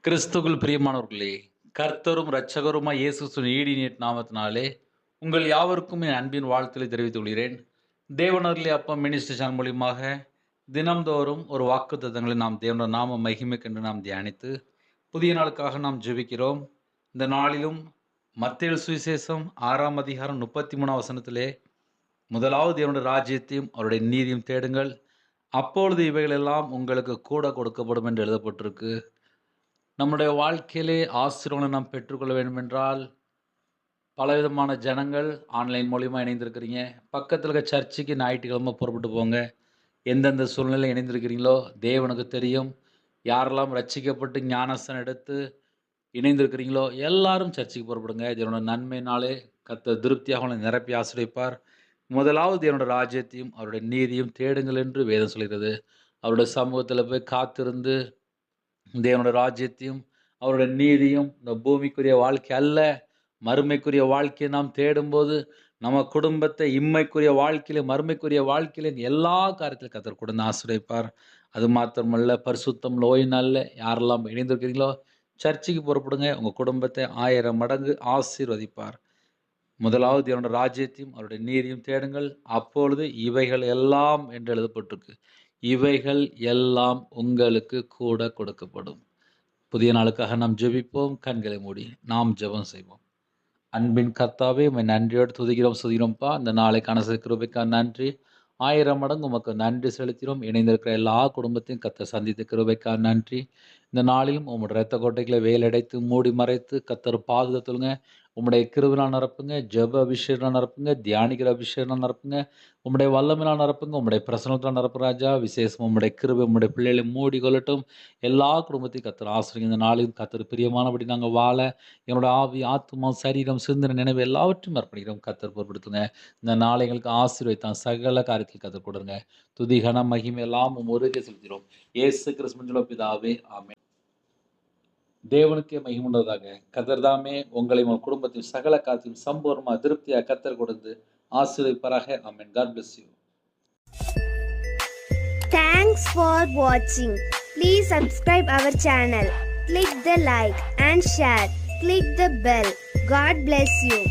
கிறிஸ்துவுக்குள் பிரியமானவர்களே, கர்த்தரும் இரட்சகருமாய் இயேசு கிறிஸ்துவின் ஈடியட் நாமத்தினாலே உங்கள் யாவருக்கும் என் அன்பின் வாழ்த்துக்களை தெரிவித்துக் கொள்கிறேன். தேவனருளே அப்பம் மினிஸ்ட்ரி சேனல் மூலியமாக தினம்தோறும் ஒரு வாக்குத்தத்தங்களை நாம் தேவனுடைய நாம மகிமைக்கென்று நாம் தியானித்து புதிய நாளுக்காக நாம் ஜெபிக்கிறோம். இந்த நாளிலும் மத்தேயு சுவிசேஷம் 6ஆம் அதிகாரம் 33ஆம் வசனத்திலே முதலாவது தேவனுடைய ராஜ்யத்தையும் அவருடைய நீதியும் தேடுங்கள், அப்பொழுது இவைகள் எல்லாம் உங்களுக்கு கூட கொடுக்கப்படும் என்று எழுதப்பட்டிருக்கு. நம்முடைய வாழ்க்கையிலே ஆசீர்வாதங்களை நாம் பெற்றுக்கொள்ள வேண்டும் என்றால் பலவிதமான ஜனங்கள் ஆன்லைன் மூலிமா இணைந்திருக்கிறீங்க. பக்கத்தில் இருக்க சர்ச்சுக்கு ஞாயிற்றுக்கிழமை புறப்பட்டு போங்க. எந்தெந்த சூழ்நிலை இணைந்திருக்கிறீங்களோ தேவனுக்கு தெரியும். யாரெல்லாம் ரட்சிக்கப்பட்டு ஞானஸ்தானம் எடுத்து இணைந்திருக்கிறீங்களோ எல்லாரும் சர்ச்சுக்கு புறப்படுங்க. இதனோட நன்மையினாலே கர்த்தர் திருப்தியாக உங்களை நிரப்பி ஆசீர்வதிப்பார். முதலாவது தேவனுடைய ராஜ்யத்தையும் அவருடைய நீதியும் தேடுங்கள் என்று வேதம் சொல்கிறது. அவருடைய சமூகத்தில் போய் காத்திருந்து தேவனுடைய ராஜ்யத்தையும் அவருடைய நீதியும் இந்த பூமிக்குரிய வாழ்க்கை அல்ல, மறுமைக்குரிய வாழ்க்கையை நாம் தேடும்போது நம்ம குடும்பத்தை இம்மைக்குரிய வாழ்க்கையில மறுமைக்குரிய வாழ்க்கையில எல்லா காரியத்திலும் கர்த்தர் கொடுத்து ஆசீர்வதிப்பார். அது மாத்திரமல்ல, பரிசுத்தம் ஓய்வு நாளில் யாரெல்லாம் இணைந்திருக்கிறீங்களோ சர்ச்சுக்கு புறப்படுங்க. உங்கள் குடும்பத்தை 1000 மடங்கு ஆசீர்வதிப்பார். முதலாவது தேவனுடைய ராஜ்யத்தையும் அவருடைய நீதியும் தேடுங்கள், அப்பொழுது இவைகள் எல்லாம் என்று எழுதப்பட்டிருக்கு. இவைகள் எல்லாம் உங்களுக்கு கூட கொடுக்கப்படும். புதிய நாளுக்காக நாம் ஜெபிப்போம். கண்களை மூடி நாம் ஜெபம் செய்வோம். அன்பின் கர்த்தாவே, உம்மை நன்றியோடு துதிக்கிறோம்ப்பா. இந்த நாளைக்கான கிருபைக்காக நன்றி. 1000 மடங்கு உமக்கு நன்றி செலுத்தினோம். இணைந்திருக்கிற எல்லா குடும்பத்தையும் கர்த்தர் சந்தித்த கிருபைக்காக நன்றி. இந்த நாளிலும் உம்முடைய இரத்த கோட்டைகளை வேலடைத்து மூடி மறைத்து கர்த்தர் பாதுகாத்துங்க. உம்முடைய கிருபினால் நிரப்புங்க, ஜெப அபிஷேகம் நிரப்புங்க, தியானிக்கிற அபிஷேகம் நிரப்புங்க, உம்முடைய வல்லமையினால் நிரப்புங்க, உம்முடைய பிரசனத்தால் நிரப்பு ராஜா. விசேஷம் உம்முடைய கிருபை உம்முடைய பிள்ளைகளை மூடி கொள்ளட்டும். எல்லா குடும்பத்தையும் கர்த்தர் ஆசீர்வதிங்க. இந்த நாளிலும் கர்த்தர் பிரியமானபடி நாங்கள் வாழ என்னோட ஆவி, ஆத்மா, சரீரம், சிந்தனை, நினைவு எல்லாவற்றையும் அர்ப்பணிக்கிறோம். கர்த்தர் பொறுப்படுத்துங்க. இந்த நாளை எங்களுக்கு ஆசீர்வதித்தான் சகல காரியத்தில் கர்த்தர் கொடுங்க. துதி கன மகிமை எல்லாம் ஒருங்கே செலுத்தினோம். இயேசு கிறிஸ்துவின் பிதாவே, ஆமென். தேவனுக்கே மகிமுண்டதாக. கர்த்தர் தாமே உங்களை உங்கள் குடும்பத்தின் சகல காரியத்தையும் சம்பூர்ணமாக திருப்தியாக கர்த்தர் கொடுத்து ஆசீர்வதிப்பாராக. ஆமென். God bless you. Thanks for watching. Please subscribe our channel. Click the like and share. Click the bell. God bless you.